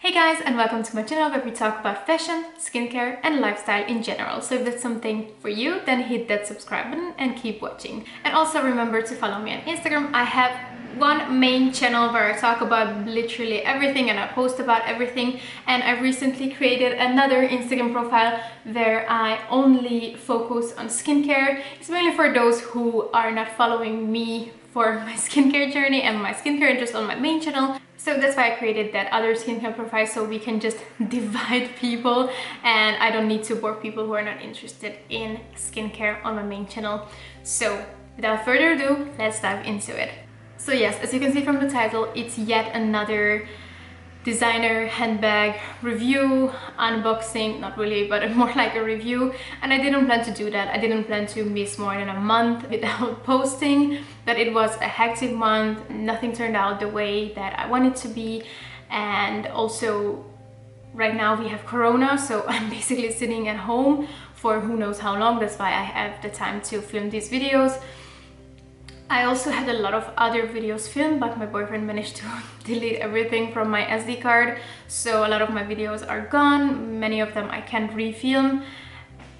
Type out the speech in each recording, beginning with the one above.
Hey guys, and welcome to my channel where we talk about fashion, skincare and lifestyle in general. So if that's something for you, then hit that subscribe button and keep watching. And also remember to follow me on Instagram. I have one main channel where I talk about literally everything and I post about everything, and I recently created another Instagram profile where I only focus on skincare. It's mainly for those who are not following me for my skincare journey and my skincare interest on my main channel. So that's why I created that other skincare profile, so we can just divide people and I don't need to bore people who are not interested in skincare on my main channel. So without further ado, let's dive into it. So yes, as you can see from the title, it's yet another designer handbag review, unboxing, not really, but more like a review. And I didn't plan to do that. I didn't plan to miss more than a month without posting, but it was a hectic month. Nothing turned out the way that I wanted to be. And also right now we have Corona, so I'm basically sitting at home for who knows how long. That's why I have the time to film these videos. I also had a lot of other videos filmed, but my boyfriend managed to delete everything from my SD card, so a lot of my videos are gone. Many of them I can't refilm.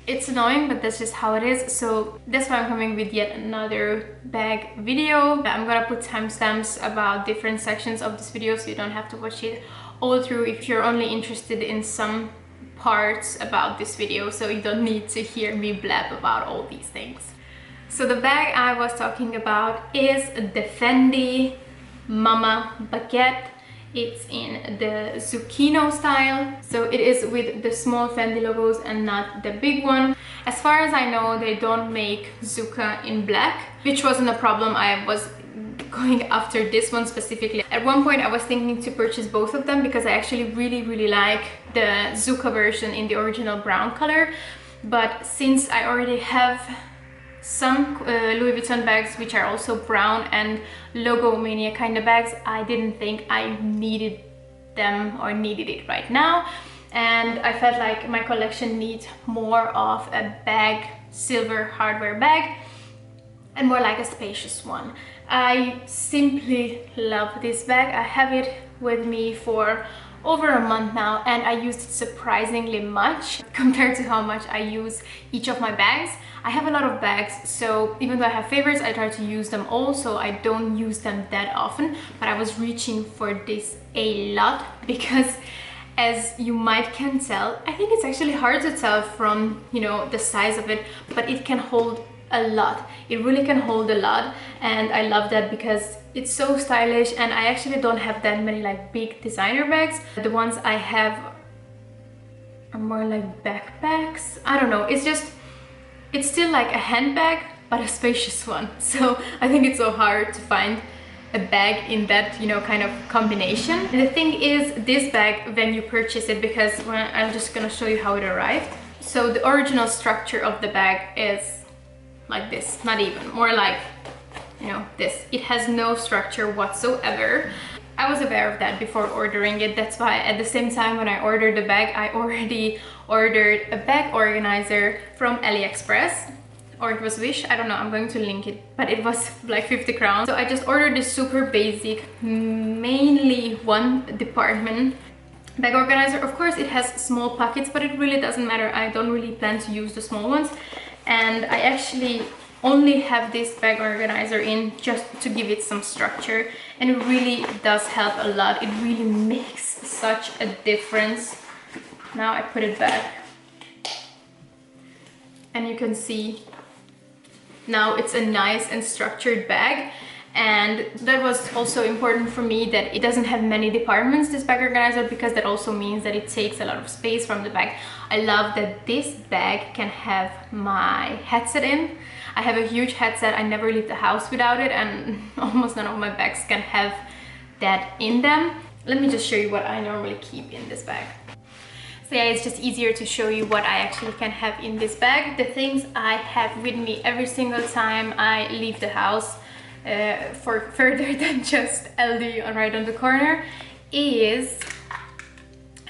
It's annoying, but that's just how it is. So that's why I'm coming with yet another bag video. I'm gonna put timestamps about different sections of this video, so you don't have to watch it all through if you're only interested in some parts about this video, so you don't need to hear me blab about all these things. So the bag I was talking about is the Fendi Mama Baguette. It's in the zucchino style. So it is with the small Fendi logos and not the big one. As far as I know, they don't make ZUCCA in black, which wasn't a problem. I was going after this one specifically. At one point I was thinking to purchase both of them because I actually really like the ZUCCA version in the original brown color. But since I already have some Louis Vuitton bags which are also brown and logo mania kind of bags, I didn't think I needed them or needed it right now, and I felt like my collection needs more of a bag, silver hardware bag, and more like a spacious one. I simply love this bag. I have it with me for over a month now, and I used it surprisingly much compared to how much I use each of my bags. I have a lot of bags, so even though I have favorites, I try to use them all, so I don't use them that often. But I was reaching for this a lot because, as you might can tell, I think it's actually hard to tell from, you know, the size of it, but it can hold a lot. It really can hold a lot, and I love that because it's so stylish. And I actually don't have that many like big designer bags. The ones I have are more like backpacks. I don't know, it's still like a handbag, but a spacious one. So I think it's so hard to find a bag in that, you know, kind of combination. And the thing is, this bag, when you purchase it, because I'm just gonna show you how it arrived. So the original structure of the bag is like this, not even, more like, you know, this. It has no structure whatsoever. I was aware of that before ordering it. That's why at the same time when I ordered the bag, I already ordered a bag organizer from AliExpress, or it was Wish, I don't know, I'm going to link it, but it was like 50 crowns. So I just ordered this super basic, mainly one department bag organizer. Of course it has small pockets, but it really doesn't matter. I don't really plan to use the small ones, and I actually only have this bag organizer in just to give it some structure, and it really does help a lot. It really makes such a difference. Now I put it back and you can see now it's a nice and structured bag. And that was also important for me, that it doesn't have many departments, this bag organizer, because that also means that it takes a lot of space from the bag. I love that this bag can have my headset in. I have a huge headset, I never leave the house without it, and almost none of my bags can have that in them. Let me just show you what I normally keep in this bag. So yeah, it's just easier to show you what I actually can have in this bag. The things I have with me every single time I leave the house for further than just LD on right on the corner is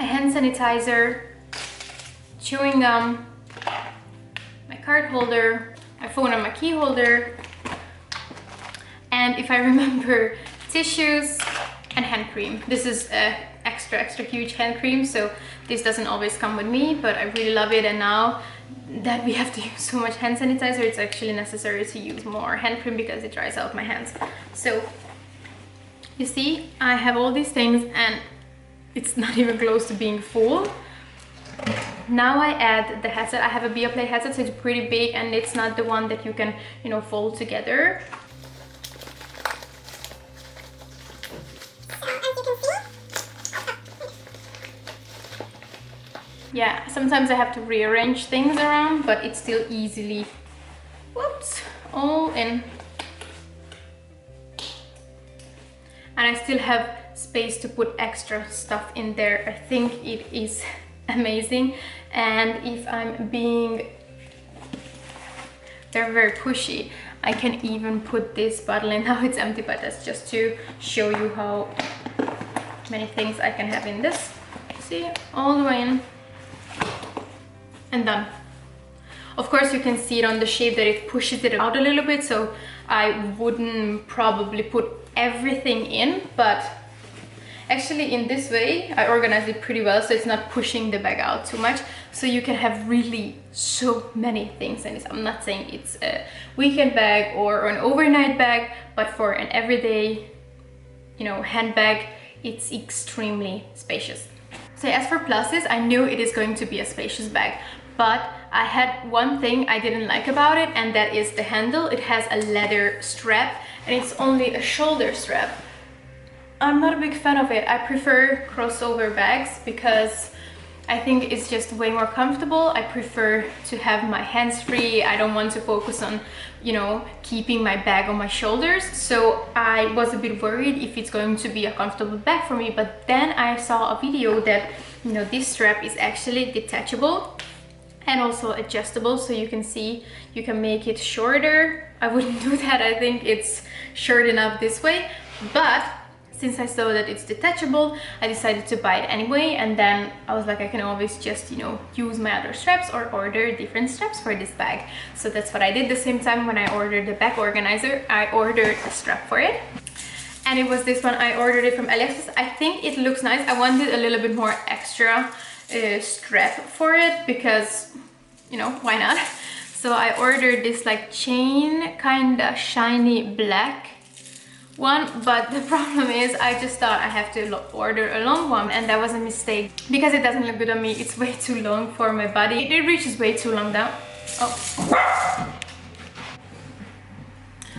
a hand sanitizer, chewing gum, my card holder, my phone and my key holder, and if I remember, tissues and hand cream. This is extra huge hand cream, so this doesn't always come with me, but I really love it. And now that we have to use so much hand sanitizer, it's actually necessary to use more hand cream because it dries out my hands. So you see, I have all these things and it's not even close to being full. Now I add the headset. I have a Beoplay headset, so it's pretty big and it's not the one that you can, you know, fold together. Yeah, sometimes I have to rearrange things around, but it's still easily, whoops, all in. And I still have space to put extra stuff in there. I think it is amazing. And if I'm being very pushy, I can even put this bottle in. Now it's empty, but that's just to show you how many things I can have in this. See, all the way in. And done. Of course you can see it on the shape that it pushes it out a little bit, so I wouldn't probably put everything in, but actually in this way I organize it pretty well, so it's not pushing the bag out too much, so you can have really so many things in this. I'm not saying it's a weekend bag or an overnight bag, but for an everyday, you know, handbag, it's extremely spacious. So as for pluses, I knew it is going to be a spacious bag, but I had one thing I didn't like about it, and that is the handle. It has a leather strap and it's only a shoulder strap. I'm not a big fan of it. I prefer crossover bags because I think it's just way more comfortable. I prefer to have my hands free. I don't want to focus on, you know, keeping my bag on my shoulders. So I was a bit worried if it's going to be a comfortable bag for me, but then I saw a video that, you know, this strap is actually detachable and also adjustable, so you can see you can make it shorter. I wouldn't do that. I think it's short enough this way, but since I saw that it's detachable, I decided to buy it anyway. And then I was like, I can always just, you know, use my other straps or order different straps for this bag. So that's what I did. The same time when I ordered the bag organizer, I ordered a strap for it, and it was this one. I ordered it from AliExpress. I think it looks nice. I wanted a little bit more extra strap for it because, you know, why not? So I ordered this like chain kind of shiny black one, but the problem is I just thought I have to order a long one, and that was a mistake because it doesn't look good on me. It's way too long for my body. It reaches way too long down. Oh,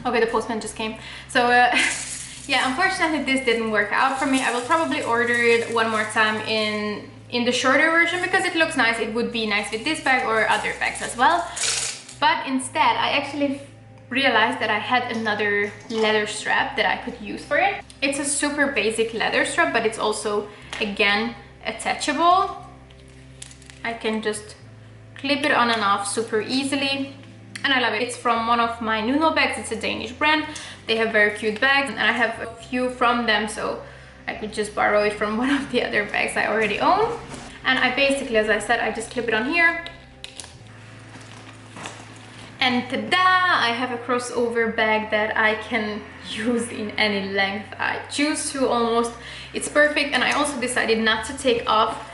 okay, the postman just came. So yeah, unfortunately this didn't work out for me. I will probably order it one more time in the shorter version because it looks nice. It would be nice with this bag or other bags as well. But instead I actually realized that I had another leather strap that I could use for it. It's a super basic leather strap, but it's also, again, attachable. I can just clip it on and off super easily, and I love it. It's from one of my Nuno bags. It's a Danish brand. They have very cute bags, and I have a few from them, so I could just borrow it from one of the other bags I already own. And I basically, as I said, I just clip it on here. And ta-da! I have a crossover bag that I can use in any length I choose to almost. It's perfect. And I also decided not to take off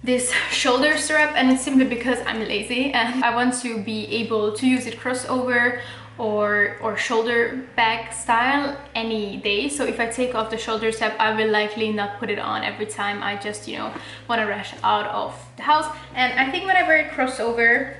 this shoulder strap, and it's simply because I'm lazy and I want to be able to use it crossover or shoulder bag style any day. So if I take off the shoulder strap, I will likely not put it on every time I just, you know, want to rush out of the house. And I think when I wear it crossover,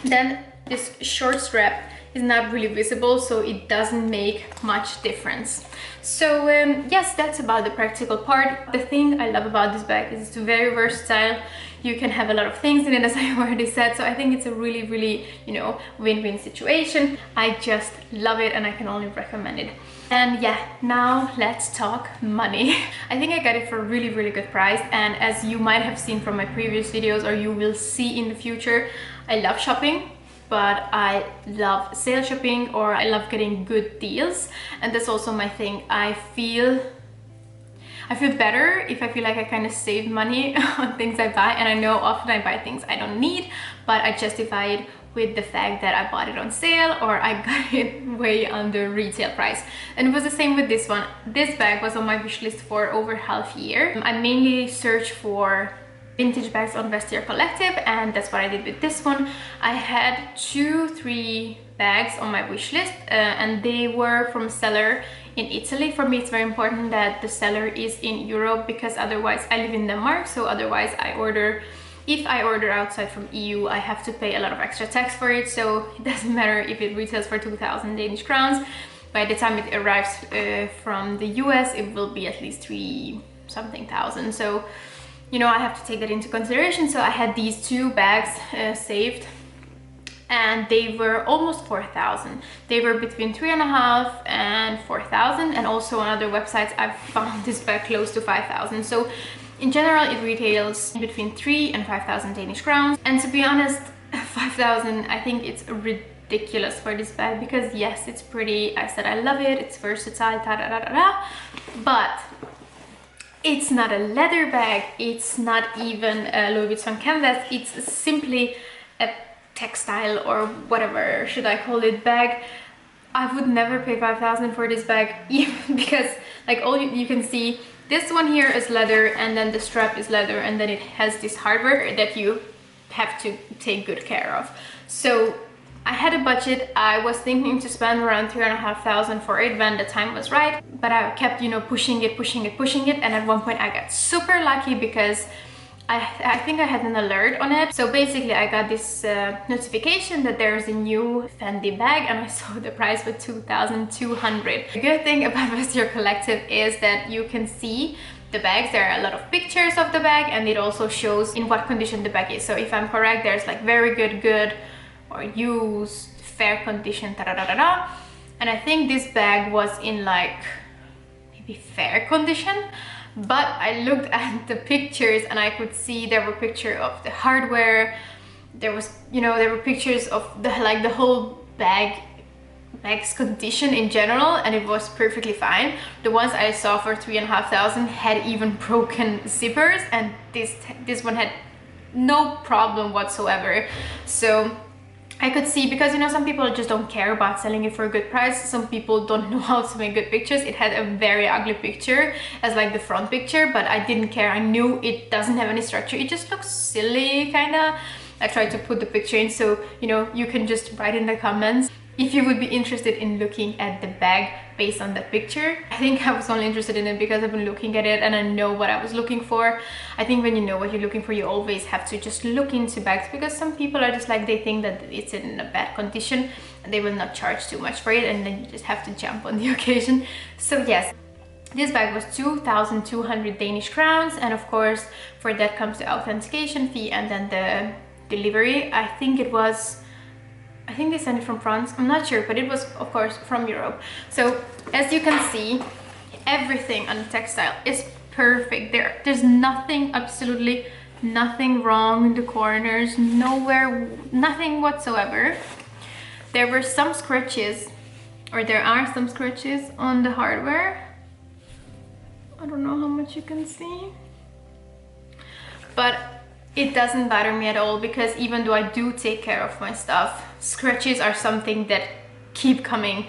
then this short strap is not really visible, so it doesn't make much difference. So yes, that's about the practical part. The thing I love about this bag is it's very versatile. You can have a lot of things in it, as I already said, so I think it's a really, you know, win-win situation. I just love it and I can only recommend it. And yeah, now let's talk money. I think I got it for a really good price, and as you might have seen from my previous videos, or you will see in the future, I love shopping. But I love sale shopping, or I love getting good deals, and that's also my thing. I feel better if I feel like I kind of save money on things I buy, and I know often I buy things I don't need, but I justify it with the fact that I bought it on sale or I got it way under retail price. And it was the same with this one. This bag was on my wish list for over half a year. I mainly search for vintage bags on Vestiaire Collective, and that's what I did with this one. I had 2-3 bags on my wish list, and they were from a seller in Italy. For me, it's very important that the seller is in Europe, because otherwise, I live in Denmark, so otherwise if I order outside from EU, I have to pay a lot of extra tax for it, so it doesn't matter if it retails for 2,000 Danish crowns. By the time it arrives from the US, it will be at least 3-something thousand. So, you know, I have to take that into consideration. So I had these 2 bags saved, and they were almost 4,000. They were between 3,500 and 4,000, and also on other websites I found this bag close to 5,000. So in general, it retails between 3,000 and 5,000 Danish crowns. And to be honest, 5,000, I think it's ridiculous for this bag, because yes, it's pretty. I said I love it. It's versatile, but it's not a leather bag. It's not even a Louis Vuitton canvas. It's simply a textile, or whatever should I call it, bag. I would never pay 5,000 for this bag, even because like all you can see, this one here is leather, and then the strap is leather, and then it has this hardware that you have to take good care of. So I had a budget. I was thinking to spend around 3,500 for it when the time was right, but I kept, you know, pushing it, and at one point I got super lucky, because I think I had an alert on it. So basically I got this notification that there's a new Fendi bag, and I saw the price was 2,200. The good thing about Vestiaire Collective is that you can see the bags. There are a lot of pictures of the bag, and it also shows in what condition the bag is. So if I'm correct, there's like very good, or used, fair condition, and I think this bag was in like maybe fair condition. But I looked at the pictures, and I could see there were pictures of the hardware. There was, you know, there were pictures of the whole bag's condition in general, and it was perfectly fine. The ones I saw for 3,500 had even broken zippers, and this one had no problem whatsoever. So I could see, because you know, some people just don't care about selling it for a good price. Some people don't know how to make good pictures. It had a very ugly picture as like the front picture, but I didn't care. I knew it doesn't have any structure. It just looks silly, kind of. I tried to put the picture in, so you know, you can just write in the comments if you would be interested in looking at the bag based on that picture. I think I was only interested in it because I've been looking at it and I know what I was looking for. I think when you know what you're looking for, you always have to just look into bags, because some people are just like, they think that it's in a bad condition and they will not charge too much for it, and then you just have to jump on the occasion. So yes, this bag was 2,200 Danish crowns, and of course for that comes the authentication fee and then the delivery. I think they sent it from France, I'm not sure, but it was of course from Europe. So as you can see, everything on the textile is perfect. There's nothing, absolutely nothing wrong in the corners, nowhere, nothing whatsoever. There were some scratches, or there are some scratches on the hardware. I don't know how much you can see, but it doesn't bother me at all, because even though I do take care of my stuff, scratches are something that keep coming.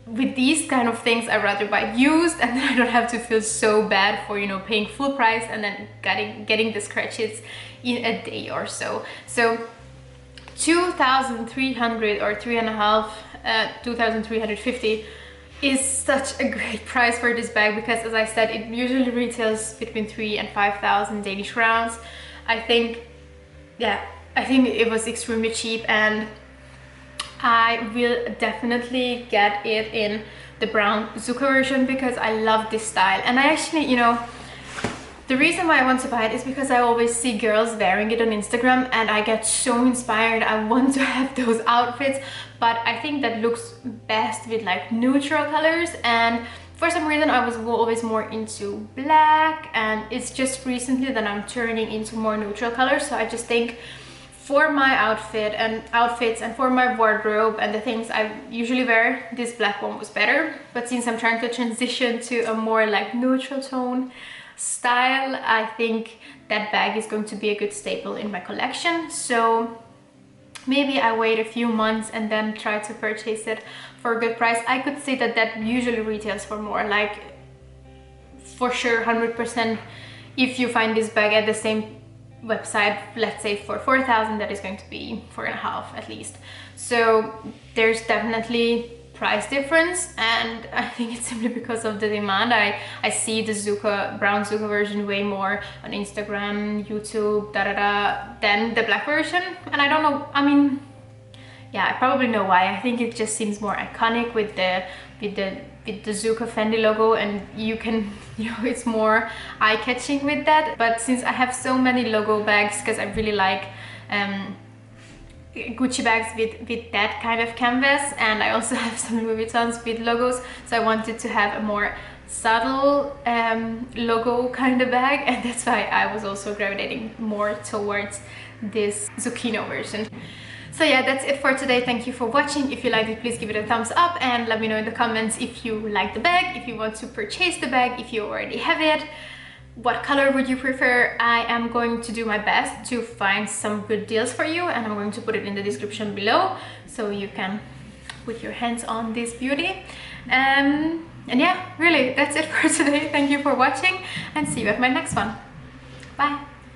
With these kind of things, I'd rather buy used, and then I don't have to feel so bad for, you know, paying full price and then getting the scratches in a day or so. So 2,300 or 2,350 is such a great price for this bag, because as I said, it usually retails between 3,000 and 5,000 Danish crowns. I think it was extremely cheap, and I will definitely get it in the brown ZUCCA version, because I love this style. And I actually, you know, the reason why I want to buy it is because I always see girls wearing it on Instagram and I get so inspired. I want to have those outfits, but I think that looks best with like neutral colors, and for some reason I was always more into black, and it's just recently that I'm turning into more neutral colors. So I just think for my outfits and for my wardrobe and the things I usually wear, this black one was better. But since I'm trying to transition to a more like neutral tone style, I think that bag is going to be a good staple in my collection. So maybe I wait a few months and then try to purchase it for a good price, I could say that that usually retails for more, like for sure 100%. If you find this bag at the same website, let's say for 4,000, that is going to be 4.5 at least. So there's definitely price difference, and I think it's simply because of the demand. I see the ZUCCA, brown ZUCCA version way more on Instagram, YouTube, than the black version, and I don't know, I mean, yeah, I probably know why. I think it just seems more iconic with the ZUCCA Fendi logo, and you can, you know, it's more eye-catching with that. But since I have so many logo bags, because I really like Gucci bags with that kind of canvas, and I also have some Louis Vuittons with logos, so I wanted to have a more subtle logo kind of bag, and that's why I was also gravitating more towards this Zucchino version. So yeah, that's it for today. Thank you for watching. If you liked it, please give it a thumbs up and let me know in the comments if you like the bag, if you want to purchase the bag, if you already have it. What color would you prefer? I am going to do my best to find some good deals for you, and I'm going to put it in the description below so you can put your hands on this beauty. And yeah, really, that's it for today. Thank you for watching, and see you at my next one. Bye.